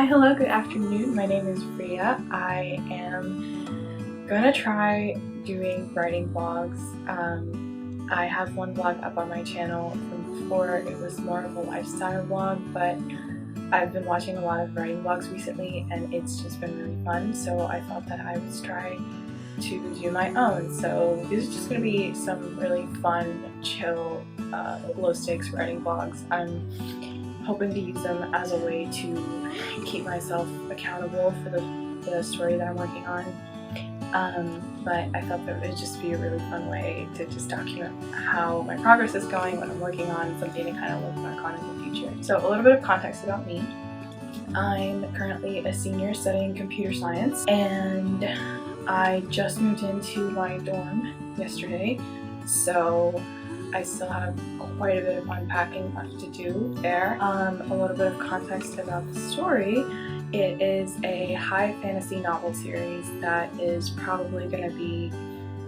hello, good afternoon. My name is Rhea. I am gonna try doing writing vlogs. I have one vlog up on my channel from before. It was more of a lifestyle vlog, but I've been watching a lot of writing vlogs recently and it's just been really fun, so I thought that I would try to do my own. So these are just going to be some really fun, chill, low stakes writing vlogs. I'm hoping to use them as a way to keep myself accountable for the story that I'm working on. But I thought that it would just be a really fun way to just document how my progress is going, what I'm working on, something to kind of look back on in the future. So a little bit of context about me. I'm currently a senior studying computer science, and I just moved into my dorm yesterday, so I still have quite a bit of unpacking left to do there. A little bit of context about the story. It is a high fantasy novel series that is probably going to be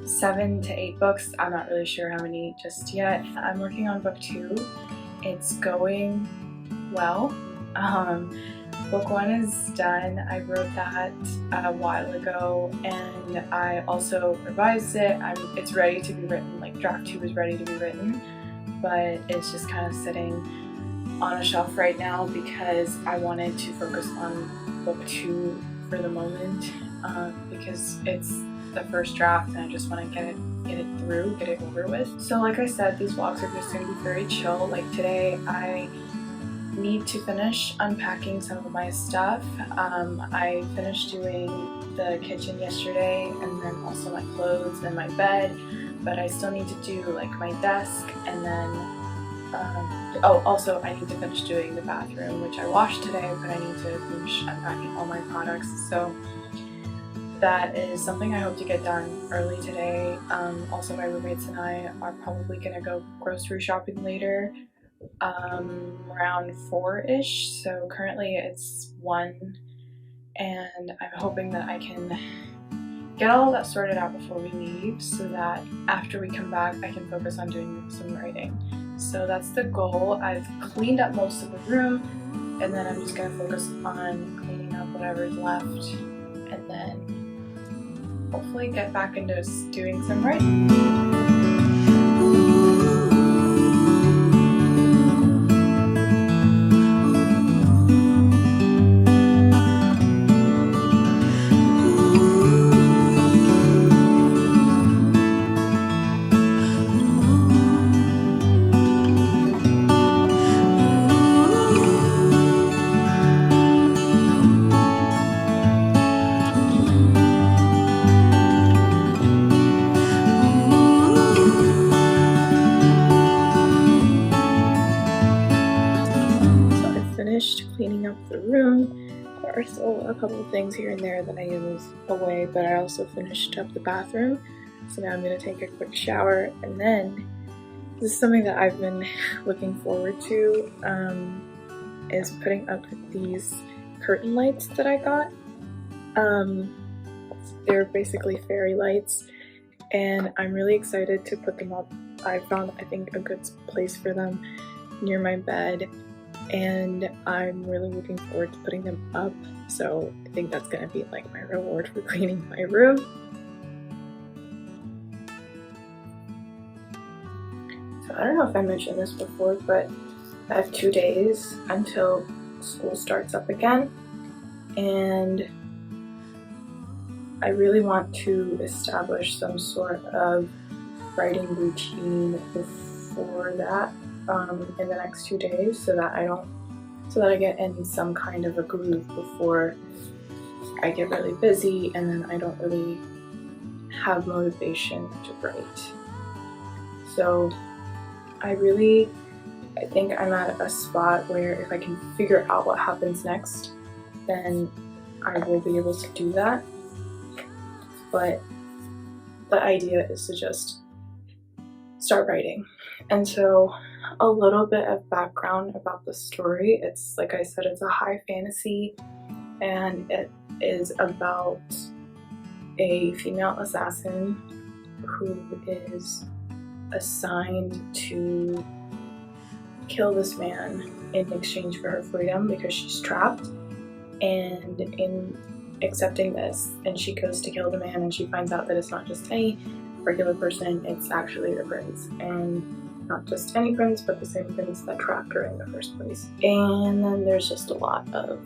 7 to 8 books. I'm not really sure how many just yet. I'm working on book 2. It's going well. Book 1 is done. I wrote that a while ago and I also revised it. It's ready to be written, like draft 2 is ready to be written, but it's just kind of sitting on a shelf right now because I wanted to focus on book 2 for the moment, because it's the first draft and I just want to get it through, get it over with. So like I said, these vlogs are just going to be very chill. Like today I need to finish unpacking some of my stuff. I finished doing the kitchen yesterday and then also my clothes and my bed, but I still need to do like my desk, and then also I need to finish doing the bathroom, which I washed today, but I need to finish unpacking all my products. So that is something I hope to get done early today. Also my roommates and I are probably gonna go grocery shopping later, around 4-ish. So currently it's 1 and I'm hoping that I can get all of that sorted out before we leave so that after we come back I can focus on doing some writing. So that's the goal. I've cleaned up most of the room and then I'm just going to focus on cleaning up whatever's left and then hopefully get back into doing some writing. Finished cleaning up the room. There are still a couple of things here and there that I need to move away, but I also finished up the bathroom. So now I'm going to take a quick shower, and then this is something that I've been looking forward to, is putting up these curtain lights that I got. They're basically fairy lights and I'm really excited to put them up. I found, I think, a good place for them near my bed, and I'm really looking forward to putting them up. So I think that's gonna be like my reward for cleaning my room. So I don't know if I mentioned this before, but I have 2 days until school starts up again, and I really want to establish some sort of writing routine before that. In the next 2 days, so that I get in some kind of a groove before I get really busy and then I don't really have motivation to write. So I think I'm at a spot where if I can figure out what happens next, then I will be able to do that. But the idea is to just start writing. And so a little bit of background about the story. It's, like I said, it's a high fantasy and it is about a female assassin who is assigned to kill this man in exchange for her freedom because she's trapped. And in accepting this, and she goes to kill the man, and she finds out that it's not just any regular person, it's actually the prince, and not just any prince, but the same prince that trapped her in the first place. And then there's just a lot of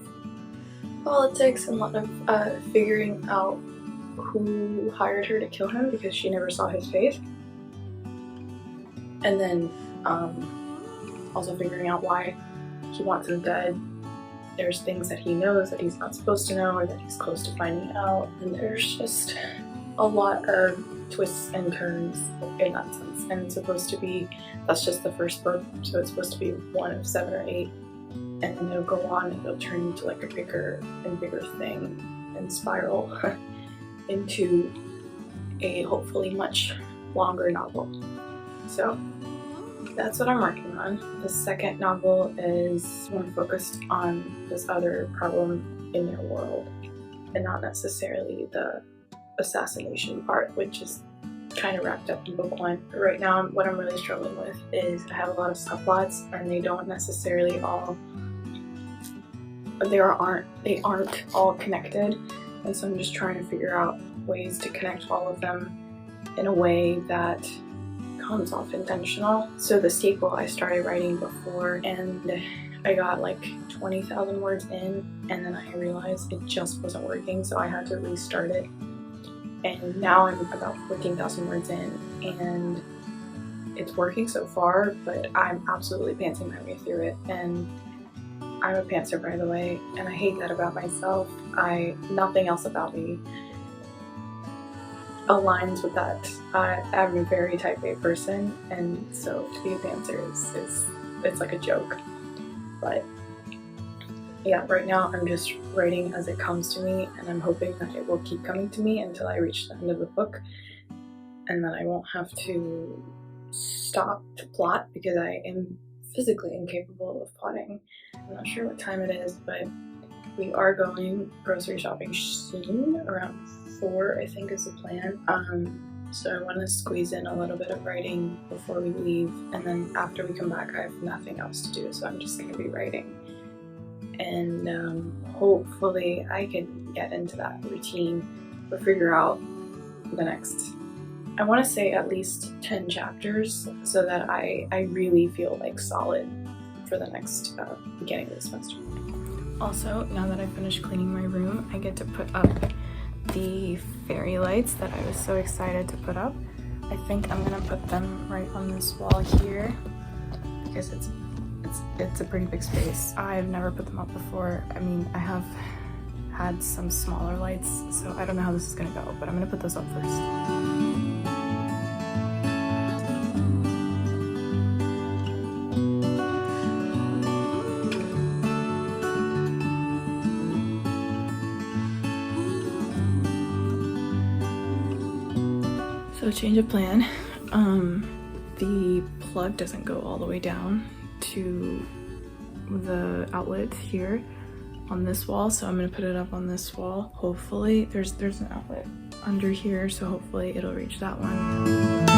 politics and a lot of figuring out who hired her to kill him, because she never saw his face. And then also figuring out why he wants him dead. There's things that he knows that he's not supposed to know, or that he's close to finding out. And there's just a lot of twists and turns in that sense. And it's supposed to be, that's just the first book, so it's supposed to be 1 of 7 or 8. And then it'll go on and it'll turn into like a bigger and bigger thing and spiral into a hopefully much longer novel. So that's what I'm working on. The second novel is more focused on this other problem in their world, and not necessarily the assassination part, which is kind of wrapped up in book 1. But right now, what I'm really struggling with is I have a lot of subplots, and they don't necessarily all, they aren't all connected, and so I'm just trying to figure out ways to connect all of them in a way that comes off intentional. So the sequel I started writing before, and I got like 20,000 words in, and then I realized it just wasn't working, so I had to restart it. And now I'm about 14,000 words in, and it's working so far, but I'm absolutely pantsing my way through it. And I'm a pantser, by the way, and I hate that about myself. Nothing else about me aligns with that. I'm a very type A person, and so to be a pantser it's like a joke. But yeah, right now I'm just writing as it comes to me, and I'm hoping that it will keep coming to me until I reach the end of the book, and that I won't have to stop to plot, because I am physically incapable of plotting. I'm not sure what time it is, but we are going grocery shopping soon, around 4 I think is the plan. So I want to squeeze in a little bit of writing before we leave, and then after we come back I have nothing else to do, so I'm just going to be writing. And hopefully I can get into that routine or figure out the next, I want to say at least 10 chapters, so that I really feel like solid for the next beginning of the semester. Also, now that I finished cleaning my room, I get to put up the fairy lights that I was so excited to put up. I think I'm gonna put them right on this wall here, because it's a pretty big space. I've never put them up before. I mean, I have had some smaller lights, so I don't know how this is gonna go, but I'm gonna put those up first. So change of plan. The plug doesn't go all the way down to the outlet here on this wall, so I'm gonna put it up on this wall. Hopefully there's an outlet under here, so hopefully it'll reach that one.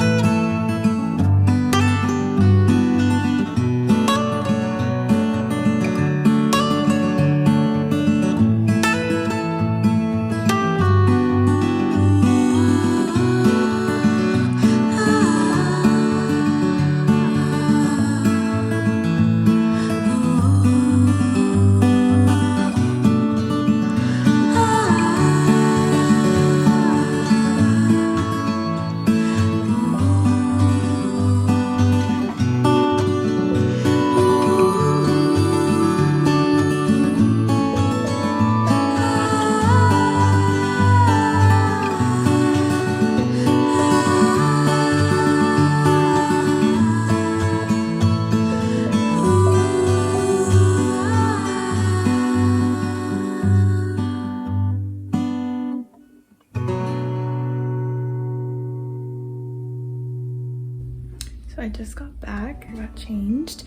So I just got back, I got changed,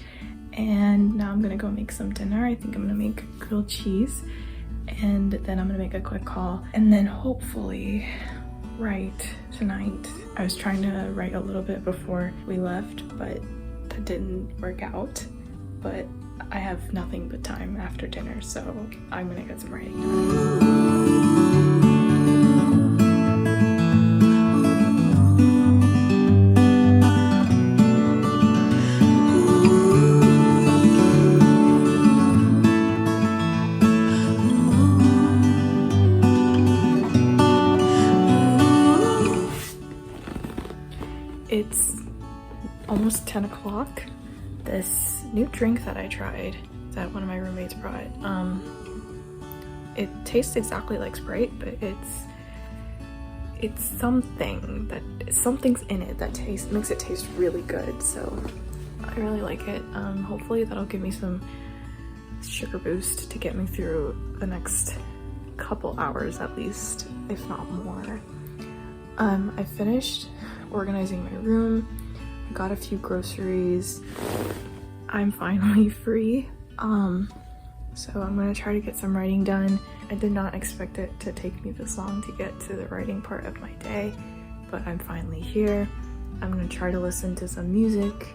and now I'm gonna go make some dinner. I think I'm gonna make grilled cheese, and then I'm gonna make a quick call, and then hopefully write tonight. I was trying to write a little bit before we left, but that didn't work out. But I have nothing but time after dinner, so I'm gonna get some writing done. It's almost 10 o'clock. This new drink that I tried that one of my roommates brought, it tastes exactly like Sprite, but it's something's in it that makes it taste really good, so I really like it. Hopefully that'll give me some sugar boost to get me through the next couple hours at least, if not more. I finished organizing my room. I got a few groceries. I'm finally free. So I'm gonna try to get some writing done. I did not expect it to take me this long to get to the writing part of my day, but I'm finally here. I'm gonna try to listen to some music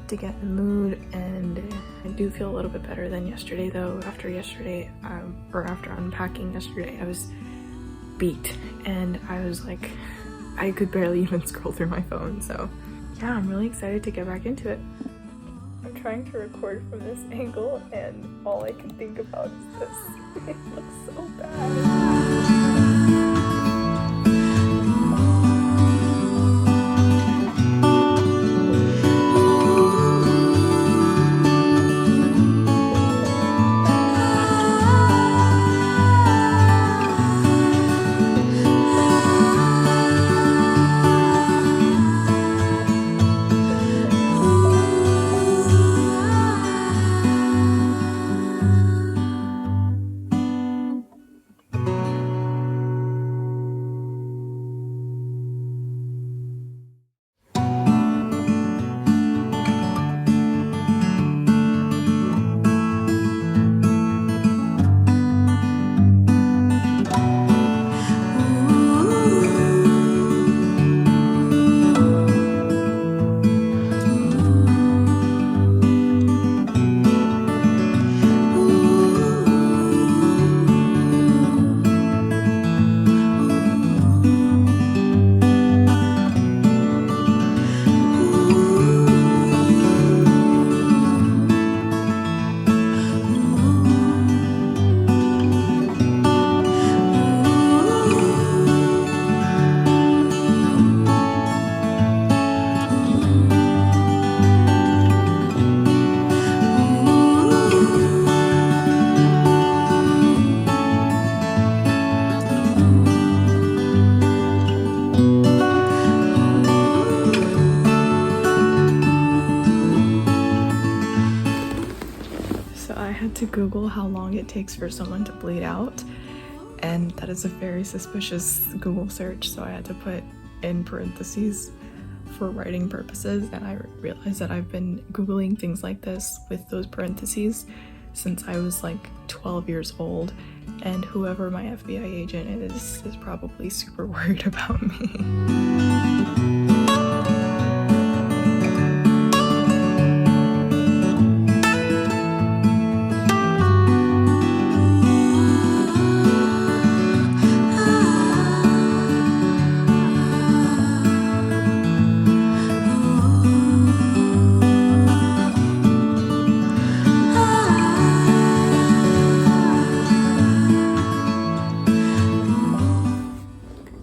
to get in the mood, and I do feel a little bit better than yesterday though. After unpacking yesterday, I was beat and I was like, I could barely even scroll through my phone, so yeah, I'm really excited to get back into it. I'm trying to record from this angle and all I can think about is this. It looks so bad. To Google how long it takes for someone to bleed out, and that is a very suspicious Google search, so I had to put in parentheses for writing purposes, and I realized that I've been Googling things like this with those parentheses since I was like 12 years old, and whoever my FBI agent is probably super worried about me.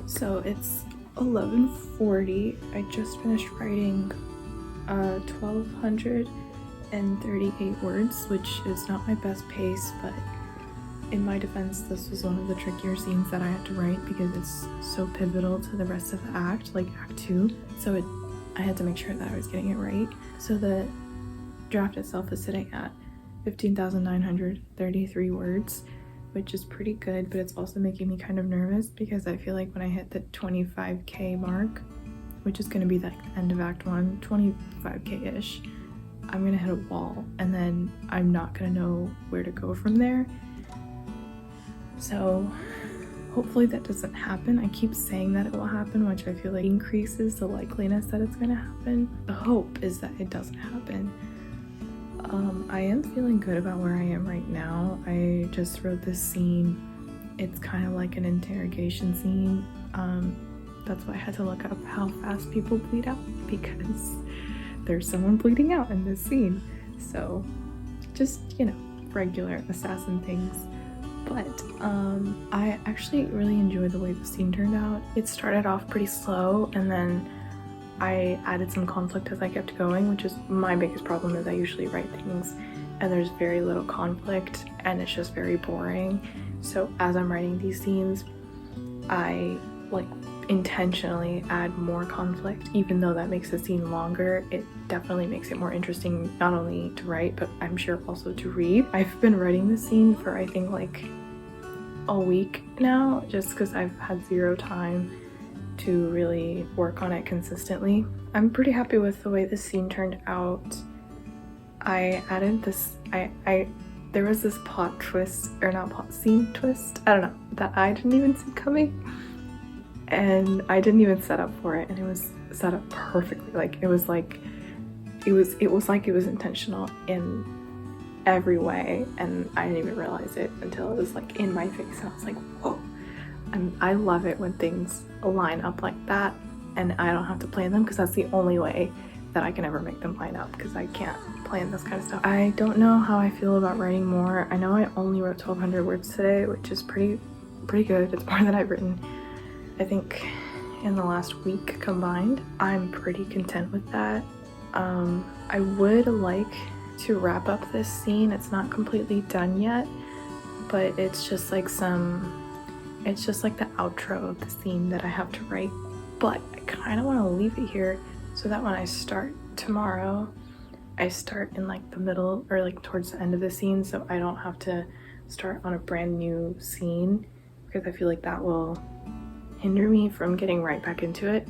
So it's 11:40. I just finished writing 1,238 words, which is not my best pace, but in my defense, this was one of the trickier scenes that I had to write because it's so pivotal to the rest of the act, like Act 2. So I had to make sure that I was getting it right. So the draft itself is sitting at 15,933 words, which is pretty good, but it's also making me kind of nervous because I feel like when I hit the 25K mark, which is going to be the end of Act 1, 25K-ish, I'm going to hit a wall, and then I'm not going to know where to go from there. So hopefully that doesn't happen. I keep saying that it will happen, which I feel like increases the likeliness that it's going to happen. The hope is that it doesn't happen. I am feeling good about where I am right now. I just wrote this scene. It's kind of like an interrogation scene. That's why I had to look up how fast people bleed out, because there's someone bleeding out in this scene. So just, you know, regular assassin things. But I actually really enjoyed the way the scene turned out. It started off pretty slow, and then I added some conflict as I kept going, which is my biggest problem. Is I usually write things and there's very little conflict and it's just very boring. So as I'm writing these scenes, I like intentionally add more conflict. Even though that makes the scene longer, it definitely makes it more interesting, not only to write, but I'm sure also to read. I've been writing this scene for I think like a week now, just because I've had zero time to really work on it consistently. I'm pretty happy with the way this scene turned out. I added this, there was this plot twist, or not plot, scene twist, I don't know, that I didn't even see coming. And I didn't even set up for it, and it was set up perfectly. Like it was like it was intentional in every way, and I didn't even realize it until it was like in my face. And I was like, whoa. I love it when things line up like that and I don't have to plan them, because that's the only way that I can ever make them line up, because I can't plan this kind of stuff. I don't know how I feel about writing more. I know I only wrote 1,200 words today, which is pretty good. It's more than I've written, I think, in the last week combined. I'm pretty content with that. I would like to wrap up this scene. It's not completely done yet, but it's just like the outro of the scene that I have to write. But I kind of want to leave it here so that when I start tomorrow, I start in like the middle or like towards the end of the scene, so I don't have to start on a brand new scene, because I feel like that will hinder me from getting right back into it.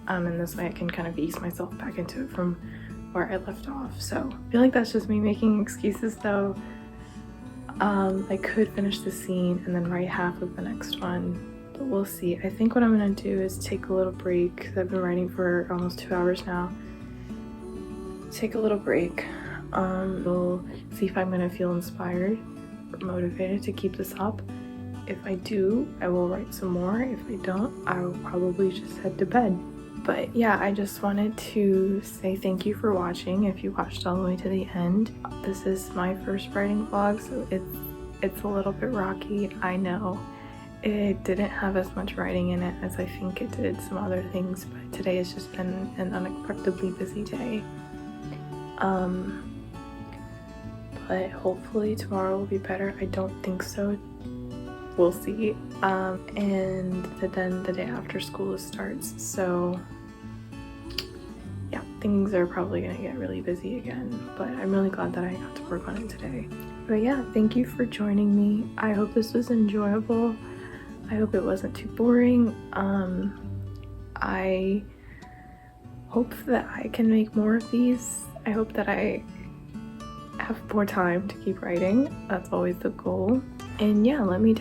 And this way I can kind of ease myself back into it from where I left off. So I feel like that's just me making excuses though. I could finish the scene and then write half of the next one, but we'll see. I think what I'm gonna do is take a little break, because I've been writing for almost 2 hours now. Take a little break. We'll see if I'm gonna feel inspired or motivated to keep this up. If I do, I will write some more. If I don't, I will probably just head to bed. But yeah, I just wanted to say thank you for watching if you watched all the way to the end. This is my first writing vlog, so it's a little bit rocky, I know. It didn't have as much writing in it as I think it did some other things, but today has just been an unexpectedly busy day. But hopefully tomorrow will be better. I don't think so. We'll see. And then the day after school starts, so yeah, things are probably gonna get really busy again, but I'm really glad that I got to work on it today. But yeah, thank you for joining me. I hope this was enjoyable. I hope it wasn't too boring. I hope that I can make more of these. I hope that I have more time to keep writing. That's always the goal. And yeah, let me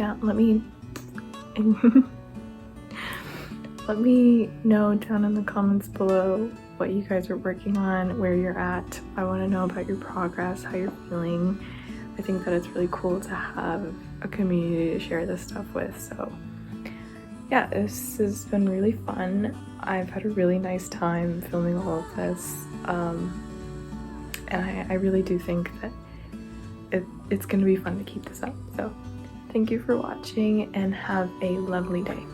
know down in the comments below what you guys are working on, where you're at. I want to know about your progress, how you're feeling. I think that it's really cool to have a community to share this stuff with. So yeah, this has been really fun. I've had a really nice time filming all of this. And I really do think that it's going to be fun to keep this up. So thank you for watching and have a lovely day.